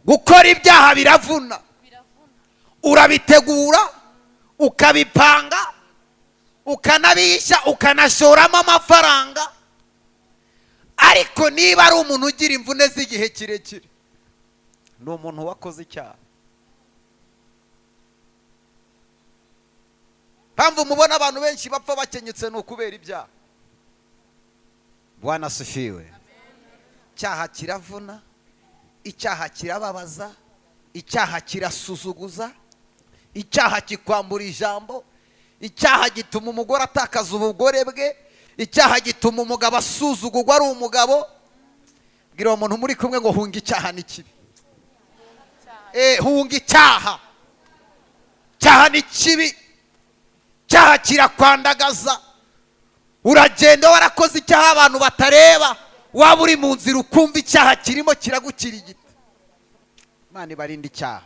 gukora ibyaha biravuna, urabitegura ukabipanga ukanabishya ukanashoramo amafaranga, ariko niba ari umuntu ugira imvune z'igihe kirekire ni umuntu wakoze icyaha. mpamvu mubona abantu benshi bapfa bakenyutse ni ukubera ibyaha. Bwana asifiwe. icyaha kiravuna, icyaha kirababaza, icyaha kirasuzuguza, icyaha kikwambura ijambo, icyaha gituma umugore atakaza ubugore bwe, icyaha gituma umugabo asuzugurwa ari umugabo. bwira uwo muntu muri kumwe ngo hunga icyaha ni kibi. hunga icyaha. icyaha ni kibi, icyaha kirakwandagaza. uragenda warakoze icyaha abantu batareba, waba uri mu nzira ukumva icyaha kirimo kiragukirigita. Imana ibarinde icyaha.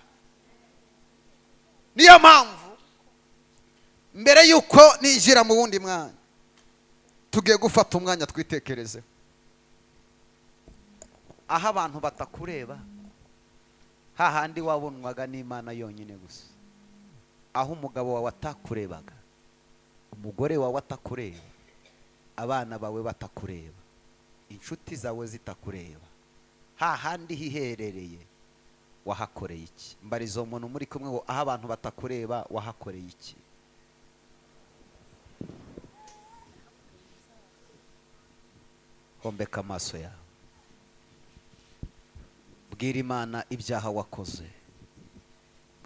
niyo mpamvu mbere yuko ninjira mu wundi mwanya tugiye gufata umwanya twitekerezeho. aho abantu batakureba, hahandi wabonwaga n'Imana yonyine gusa. aho umugabo wawe atakurebaga, umugore wawe atakureba, abana bawe batakureba, inshuti zawe zitakureba, hahandi hiherereye wahakoreye iki? mbariza umuntu muri kumwe ngo aho abantu batakureba wahakoreye iki? hombeka amaso yawe, bwira Imana ibyaha wakoze,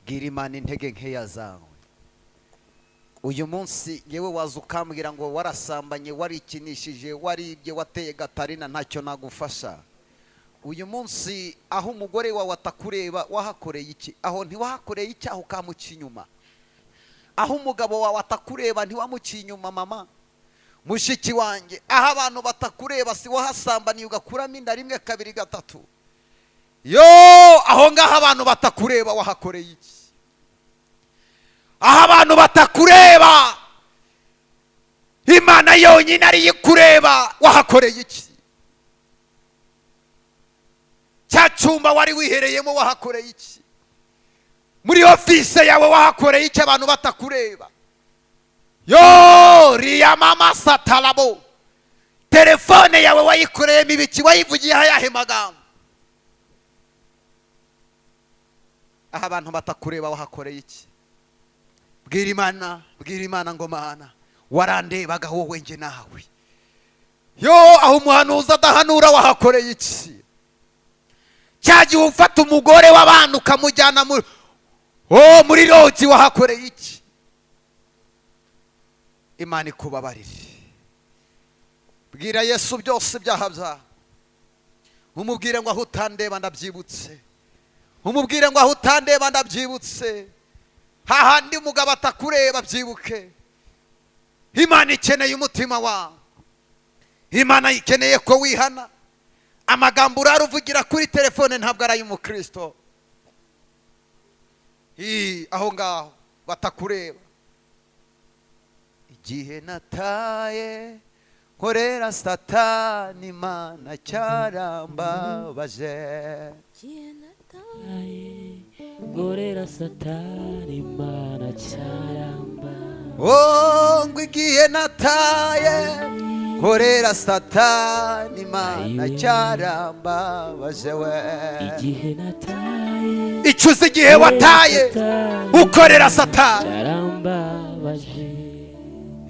bwira Imana intege nkeya zawe. uyu munsi yewe waza ukambwira ngo warasambanye, warikinishije, waribye, wateye gatarina, ntacyo nagufasha. uyu munsi aho umugore wawe atakureba wahakoreye iki? aho ntiwahakoreye icyaha ukamuca inyuma. aho umugabo wawe atakureba ntiwamuciye inyuma. mama, mushiki wanjye, aho abantu batakureba si wahasambaniye ugakuramo inda rimwe kabiri gatatu. aho ngaho abantu batakureba wahakoreye iki? aho abantu batakureba, Imana yonyine ariyo ikureba, wahakoreye iki? cya cyumba wari wihereyemo wahakoreye iki? muri ofise yawe wahakoreye iki abantu batakureba? riya mama satalabo, telefone yawe wayikoreyemo ibiki? wayivugiye ayahe magambo? aho abantu batakureba wahakoreye iki? bwira Imana ngo Mana, warandebaga wowe nge nawe. aho umuhanuzi adahanura wahakoreye iki? cyagiye ufata umugore w'abantu ukamujyana muri rogi wahakoreye iki? Imana ikubabarire. bwira Yesu byose ibyaha byawe, umubwire ngo aho utandeba ndabyibutse, umubwire ngo aho utandeba ndabyibutse. hahandi umugabo atakureba byibuke. Imana ikeneye umutima wawe, Imana ikeneye ko wihana. amagambo uraruvugira kuri telefone ntabwo ari ay'umukristo. aho ngaho batakureba. igihe nataye nkorera Satani, Imana cyarambabaje. nkorera Satani, Imana cyarambabaje. ngo igihe nataye nkorera Satani, Imana cyarambabaje we. igihe nataye, icuza igihe wataye ukorera Satani, cyarambabaje.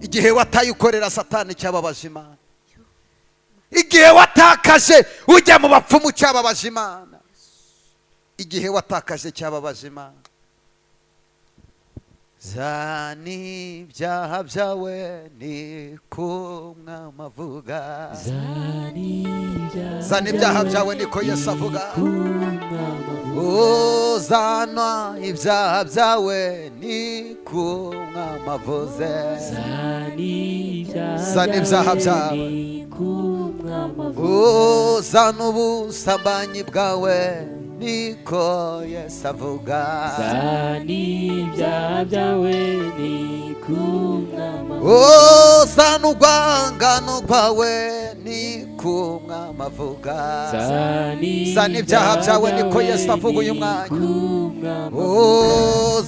igihe wataye ukorera Satani cyababaje Imana. igihe watakaje ujya mu bapfumu cyababaje Imana. igihe watakaje cyababaje Imana. zani ibyaha byawe ni kumwami avuga. zani ibyaha byawe niko Yesu avuga. zanwa ibyaha byawe ni kumwami avuze. zani ibyaha byawe nk'amavuta zana ubusambanyi bwawe niko Yesu avuga. zana ibyaha byawe ni kumwamavuga zana urwangano rwawe niko Umwami avuga. zana ibyaha byawe niko Yesu avuga uyu mwanya.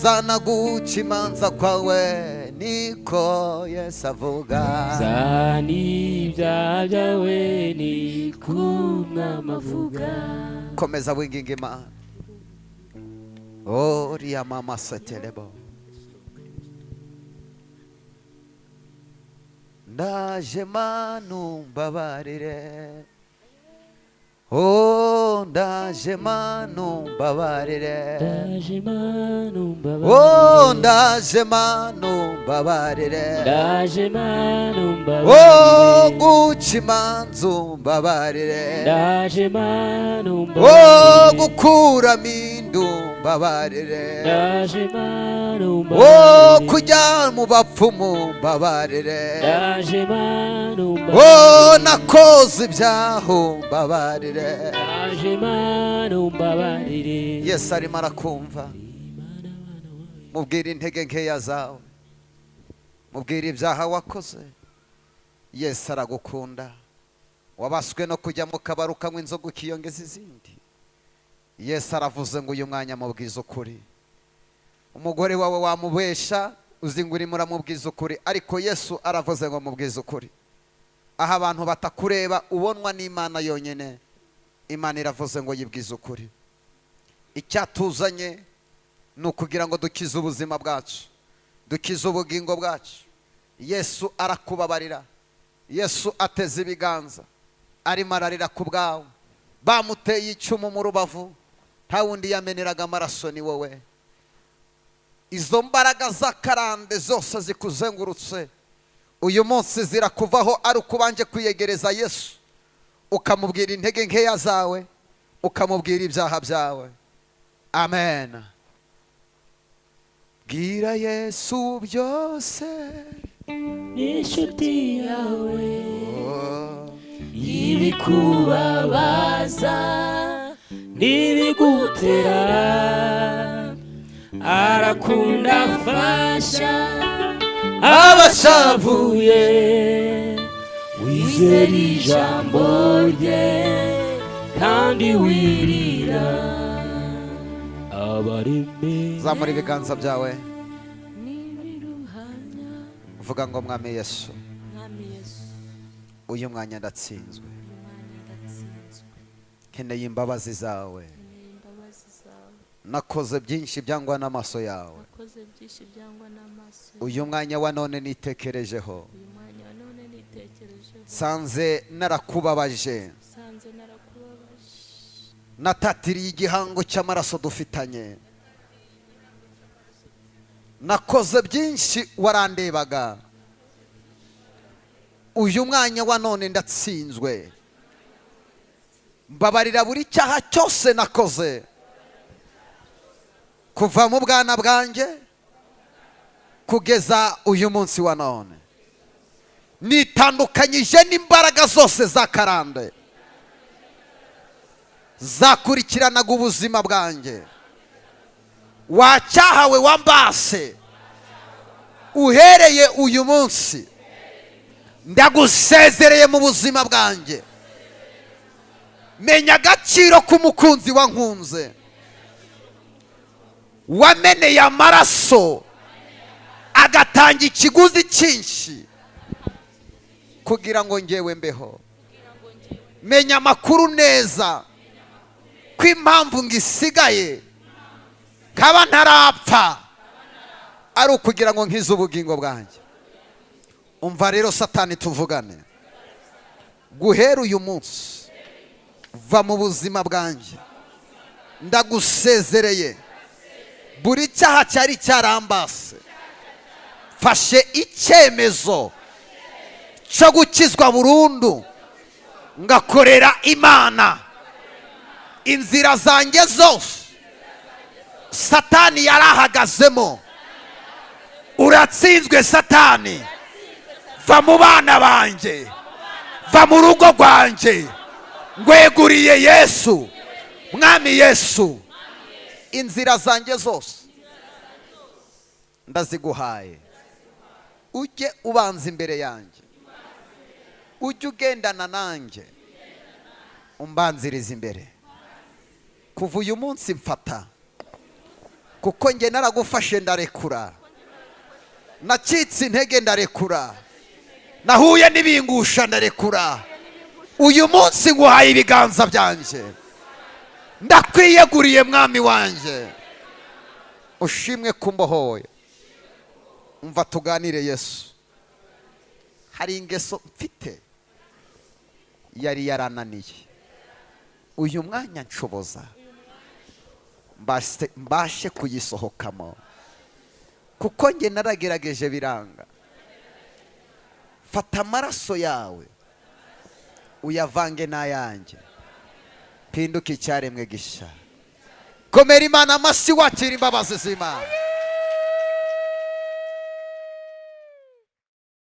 zana guca imanza kwawe niko Yesu avuga. zana ibyaha byawe ni kumwamavuga. komeza winginga Imana. riya mama setelebo. ndaje manu mbabarire. ndaje manu mbabarire. ndaje manu ndaje mbabarire manu mbabarire. ndaje manu mbabarire guca imanza mbabarire. ndaje manu mbabarire gukuramo indu mbabarire. ndaje manu mbabarire kujya mu bapfumu mbabarire. ndaje manu mbabarire nakoze ibyaho mbabarire. ndaje manu mbabarire. Yesu arimo arakumva. mubwire intege nkeya zawe, mubwire ibyaha wakoze. Yesu aragukunda. wabaswe no kujya mu kabari ukanywa inzoga ukiyongeza izindi. Yesu aravuze ngo uyu mwanya mubwize ukuri. umugore wawe wamubesha uzi ngo urimo uramubwiza ukuri, ariko Yesu aravuze ngo mubwize ukuri. aho abantu batakureba ubonwa n'Imana yonyine, Imana iravuze ngo yibwize ukuri. icyatuzanye ni ukugira ngo dukize ubuzima bwacu, dukize ubugingo bwacu. Yesu arakubabarira. Yesu ateze ibiganza, arimo ararira ku bwawe. bamuteye icumu mu rubavu, nta wundi yameneraga amaraso ni wowe. izo mbaraga z'akarande zose zikuzengurutse uyu munsi zirakuvaho, ari ukubanje kwiyegereza Yesu, ukamubwira intege nkeya zawe, ukamubwira ibyaha byawe. amen. bwira Yesu byose, n'inshuti yawe ibikubabaza n'ibigutera, arakunda afasha abashavuye. wizera ijambo rye kandi wirira abaremera. zamura ibiganza byawe, vuga ngo mwami Yesu, uyu mwanya ndatsinzwe, nkeneye imbabazi zawe. nakoze byinshi byangwa n'amaso yawe. uyu mwanya wa none nitekerejeho, sanze narakubabaje, natatiriye igihango cy'amaraso dufitanye. nakoze byinshi warandebaga. uyu mwanya wa none ndatsinzwe, mbabarira buri cyaha cyose nakoze kuva mu bwana bwanjye kugeza uyu munsi wa none. nitandukanyije n'imbaraga zose za karande zakurikiranaga ubuzima bwanjye. wacyahawe wambase, uhereye uyu munsi ndagusezereye mu buzima bwanjye. menya agaciro k'umukunzi wankunze, wameneye amaraso agatanga ikiguzi cyinshi kugira ngo ngewe mbeho. menya amakuru neza ko impamvu ngisigaye nkaba ntarapfa ari ukugira ngo nkize ubugingo bwanjye. umva rero Satani, tuvugane. guhera uyu munsi va mu buzima bwanjye. ndagusezereye buri cyaha cyari cyarambase. fashe icyemezo cyo gukizwa burundu, ngakorera Imana. inzira zanjye zose Satani yarahagazemo, uratsinzwe Satani. va mu bana banjye, va mu rugo rwanjye, ngweguriye Yesu. Mwami Yesu, inzira zanjye zose ndaziguhaye, ujye ubanza imbere yanjye, ujye ugendana nanjye, umbanziriza imbere. Kuva uyu munsi mfata, kuko njye naragufashe ndarekura, nacitse intege ndarekura, nahuye n'ibingusha ndarekura. Uyu munsi nguhaye ibiganza byanjye, ndakwiyeguriye mwami wanjye, ushimwe kumbohoye. Umva tuganire Yesu. Hari ingeso mfite yari yarananiye, uyu mwanya nshoboza mbashe kuyisohokamo, kuko njye naragerageje biranga. Fata amaraso yawe uyavange n'ayanjye, mpinduke icyaremwe gisha. Komera Imana amashyi wakira imbabazi z'Imana.